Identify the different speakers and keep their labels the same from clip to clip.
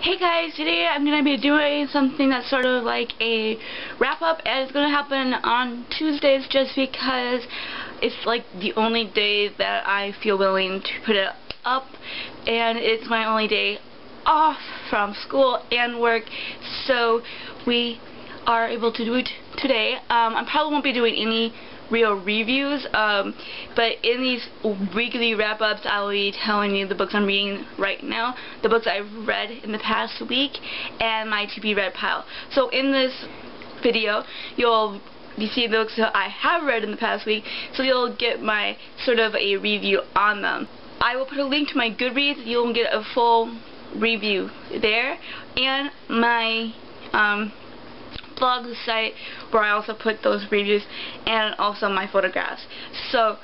Speaker 1: Hey guys, today I'm going to be doing something that's sort of like a wrap-up, and it's going to happen on Tuesdays just because it's like the only day that I feel willing to put it up, and it's my only day off from school and work, so we are able to do it today. I probably won't be doing any real reviews, but in these weekly wrap-ups I will be telling you the books I'm reading right now, the books I've read in the past week, and my to-be-read pile. So in this video you'll be seeing the books that I have read in the past week, so you'll get my sort of a review on them. I will put a link to my Goodreads. You'll get a full review there, and my blog site where I also put those reviews, and also my photographs. So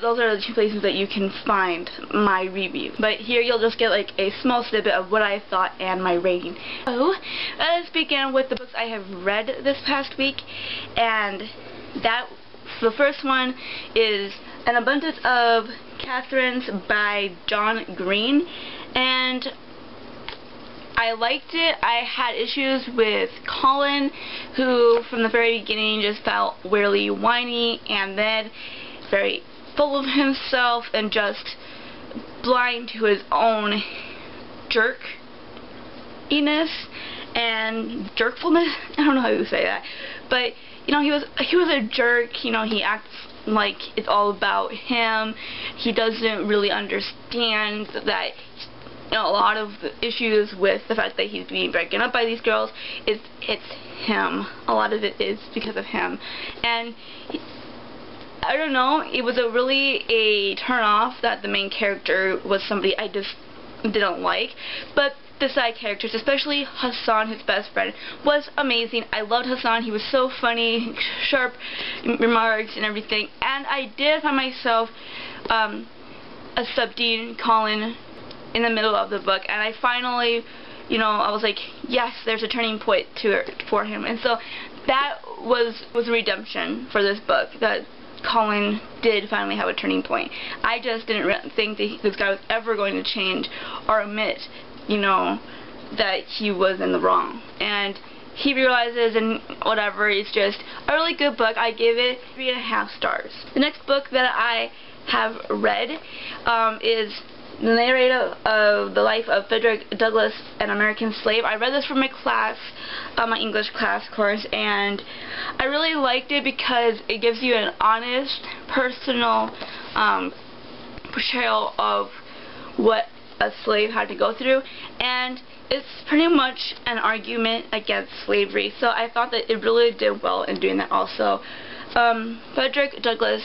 Speaker 1: those are the two places that you can find my review. But here you'll just get like a small snippet of what I thought and my rating. So let's begin with the books I have read this past week, and the first one is An Abundance of Katherines by John Green, and I liked it. I had issues with Colin, who from the very beginning just felt weirdly whiny and then very full of himself and just blind to his own jerkiness and jerkfulness. I don't know how you say that, but you know, he was a jerk. You know, he acts like it's all about him. He doesn't really understand that, you know, a lot of the issues with the fact that he's being broken up by these girls it's him. A lot of it is because of him, and I don't know, it was really a turn off that the main character was somebody I just didn't like, but the side characters, especially Hassan, his best friend, was amazing. I loved Hassan. He was so funny, sharp remarks and everything, and I did find myself accepting Colin in the middle of the book, and I finally, you know, I was like, yes, there's a turning point for him, and so that was redemption for this book, that Colin did finally have a turning point. I just didn't think that this guy was ever going to change or admit, you know, that he was in the wrong, and he realizes, and whatever. It's just a really good book. I give it 3.5 stars. The next book that I have read is The Narrator of the Life of Frederick Douglass, an American Slave. I read this for my class, my English class course, and I really liked it because it gives you an honest, personal portrayal of what a slave had to go through, and it's pretty much an argument against slavery, so I thought that it really did well in doing that also. Frederick Douglass,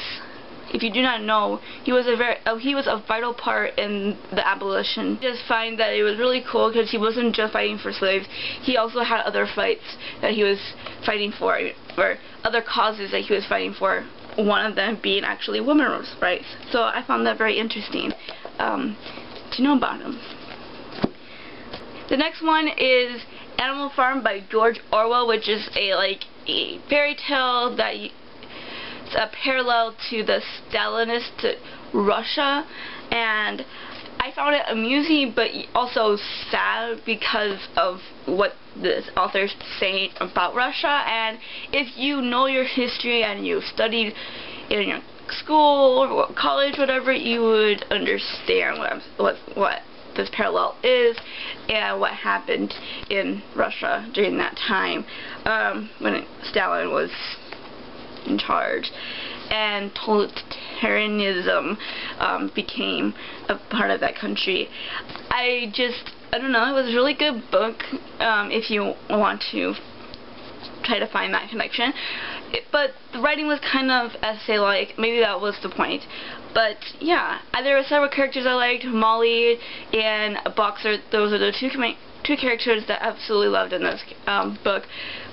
Speaker 1: if you do not know, he was a vital part in the abolition. I just find that it was really cool because he wasn't just fighting for slaves. He also had other fights that he was fighting for, or other causes that he was fighting for. One of them being actually women's rights. So I found that very interesting to know about him. The next one is Animal Farm by George Orwell, which is a fairy tale that it's a parallel to the Stalinist Russia, and I found it amusing but also sad because of what this author's saying about Russia. And if you know your history and you've studied in your school or college, whatever, you would understand what this parallel is and what happened in Russia during that time when Stalin was in charge, and totalitarianism became a part of that country. I don't know, it was a really good book if you want to try to find that connection. But the writing was kind of essay-like. Maybe that was the point. But yeah, there were several characters I liked. Molly and Boxer. Those are the two characters that I absolutely loved in this book.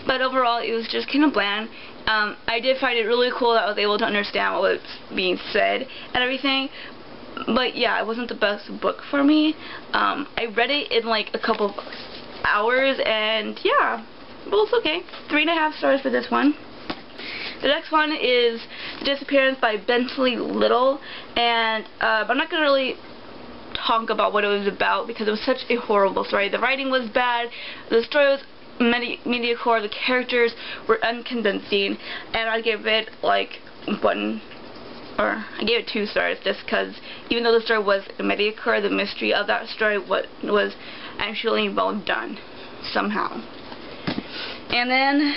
Speaker 1: But overall, it was just kind of bland. I did find it really cool that I was able to understand what was being said and everything. But yeah, it wasn't the best book for me. I read it in like a couple of hours, and yeah, well, it's okay. 3.5 stars for this one. The next one is Disappearance by Bentley Little, and I'm not going to really talk about what it was about because it was such a horrible story. The writing was bad, the story was mediocre, the characters were unconvincing, and I gave it like I gave it 2 stars just because even though the story was mediocre, the mystery of that story was actually well done somehow. And then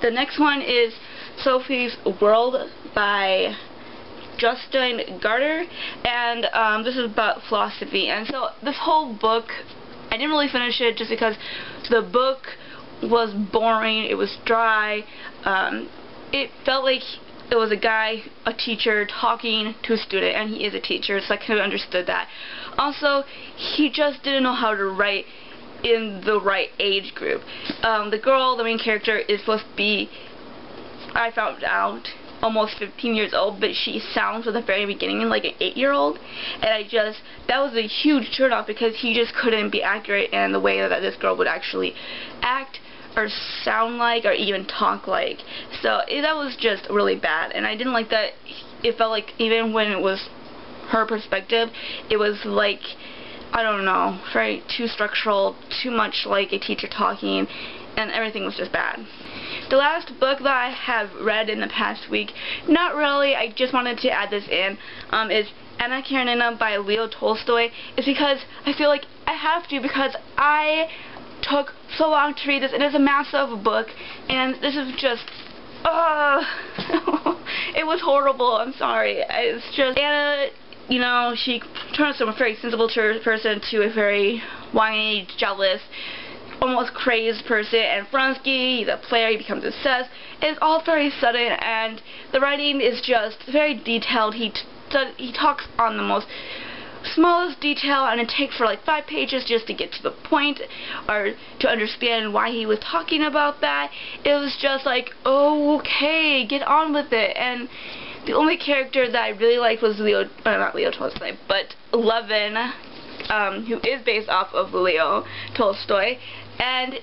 Speaker 1: the next one is Sophies World by Justin Garter, and this is about philosophy. And so this whole book, I didn't really finish it just because the book was boring, it was dry, it felt like it was a teacher talking to a student, and he is a teacher, so I kind of understood that. Also, he just didn't know how to write in the right age group. The girl, the main character, is supposed to be, I found out, almost 15 years old, but she sounds at the very beginning like an 8-year-old, and that was a huge turnoff because he just couldn't be accurate in the way that this girl would actually act or sound like or even talk like. So that was just really bad, and I didn't like that. It felt like even when it was her perspective, it was like, I don't know, very too structural, too much like a teacher talking, and everything was just bad. The last book that I have read in the past week, not really, I just wanted to add this in, is Karenina by Leo Tolstoy. It's because I feel like I have to, because I took so long to read this, and it's a massive book, and this is just, it was horrible, I'm sorry. It's just, Anna, you know, she turns from a very sensible person to a very whiny, jealous, almost crazed person, and Fransky, the player, he becomes obsessed. It's all very sudden, and the writing is just very detailed. He talks on the most smallest detail, and it takes for like 5 pages just to get to the point or to understand why he was talking about that. It was just like, oh, okay, get on with it. And the only character that I really liked was not Leo Tolstoy, but Levin, who is based off of Leo Tolstoy, and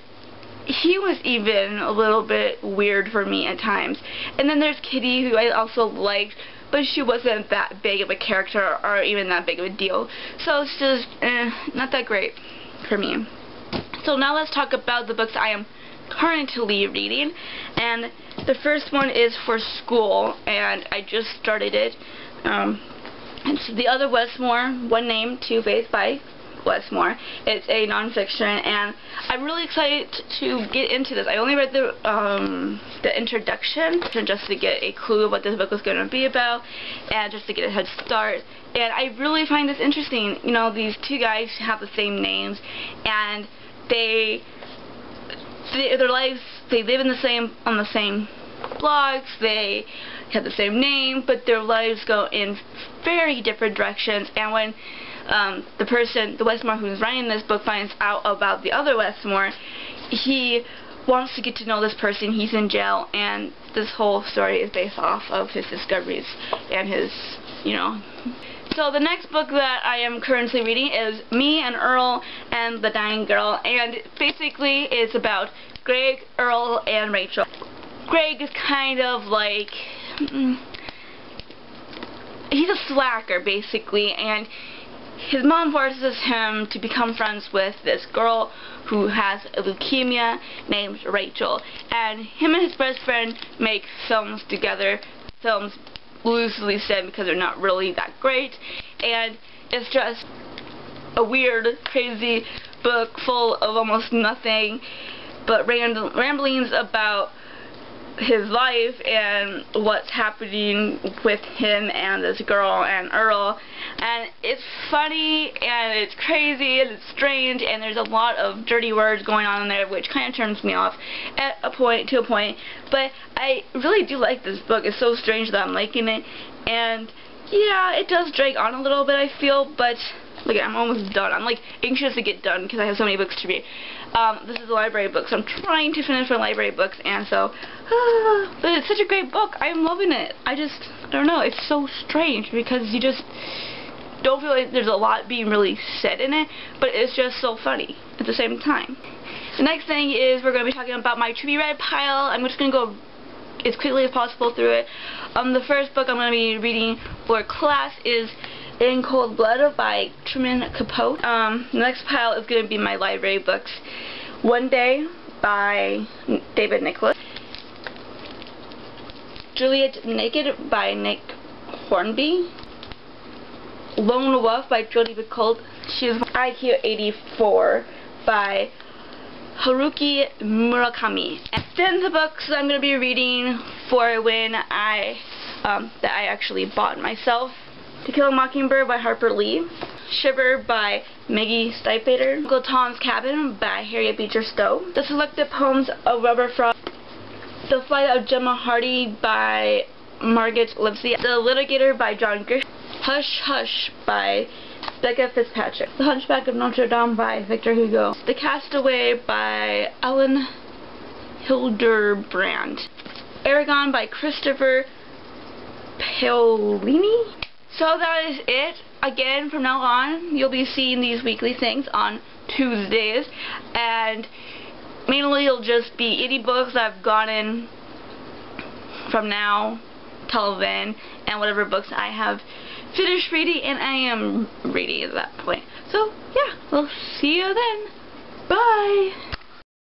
Speaker 1: he was even a little bit weird for me at times. And then there's Kitty, who I also liked, but she wasn't that big of a character or even that big of a deal. So it's just not that great for me. So now let's talk about the books I am currently reading. And the first one is for school, and I just started it. It's The Other Westmore, One Name, Two Fates by Westmore. It's a nonfiction, and I'm really excited to get into this. I only read the introduction just to get a clue of what this book was going to be about, and just to get a head start. And I really find this interesting. You know, these 2 guys have the same names, and their lives, they live in on the same blogs, they have the same name, but their lives go in very different directions. And when the Westmore who's writing this book finds out about the other Westmore, he wants to get to know this person. He's in jail, and this whole story is based off of his discoveries and his, you know. So the next book that I am currently reading is Me and Earl and the Dying Girl, and basically it's about Greg, Earl, and Rachel. Greg is kind of like, he's a slacker basically, and his mom forces him to become friends with this girl who has leukemia named Rachel, and him and his best friend make films together, films loosely said because they're not really that great, and it's just a weird, crazy book full of almost nothing but ramblings about his life and what's happening with him and this girl and Earl, and it's funny and it's crazy and it's strange, and there's a lot of dirty words going on in there, which kind of turns me off to a point, but I really do like this book. It's so strange that I'm liking it, and yeah, it does drag on a little bit, I feel, but look, I'm almost done. I'm like anxious to get done because I have so many books to read. This is a library book, so I'm trying to finish my library books, and so, but it's such a great book. I'm loving it. I don't know, it's so strange because you just don't feel like there's a lot being really said in it, but it's just so funny at the same time. The next thing is we're going to be talking about my to-be-read pile. I'm just going to go as quickly as possible through it. The first book I'm going to be reading for class is In Cold Blood by Truman Capote. The next pile is going to be my library books. One Day by David Nicholas. Juliet Naked by Nick Hornby. Lone Wolf by Jodie Picoult. She's IQ 84 by Haruki Murakami. And then the books I'm going to be reading for when that I actually bought myself. To Kill a Mockingbird by Harper Lee. Shiver by Maggie Stipater. Uncle Tom's Cabin by Harriet Beecher Stowe. The Selected Poems of Robert Frost. The Flight of Gemma Hardy by Margaret Lipsey. The Litigator by John Grisham. Hush Hush by Becca Fitzpatrick. The Hunchback of Notre Dame by Victor Hugo. The Castaway by Ellen Hilderbrand. Aragon by Christopher Paolini. So that is it. Again, from now on, you'll be seeing these weekly things on Tuesdays, and mainly it'll just be any books I've gotten from now till then, and whatever books I have finished reading and I am reading at that point. So, yeah, we'll see you then. Bye!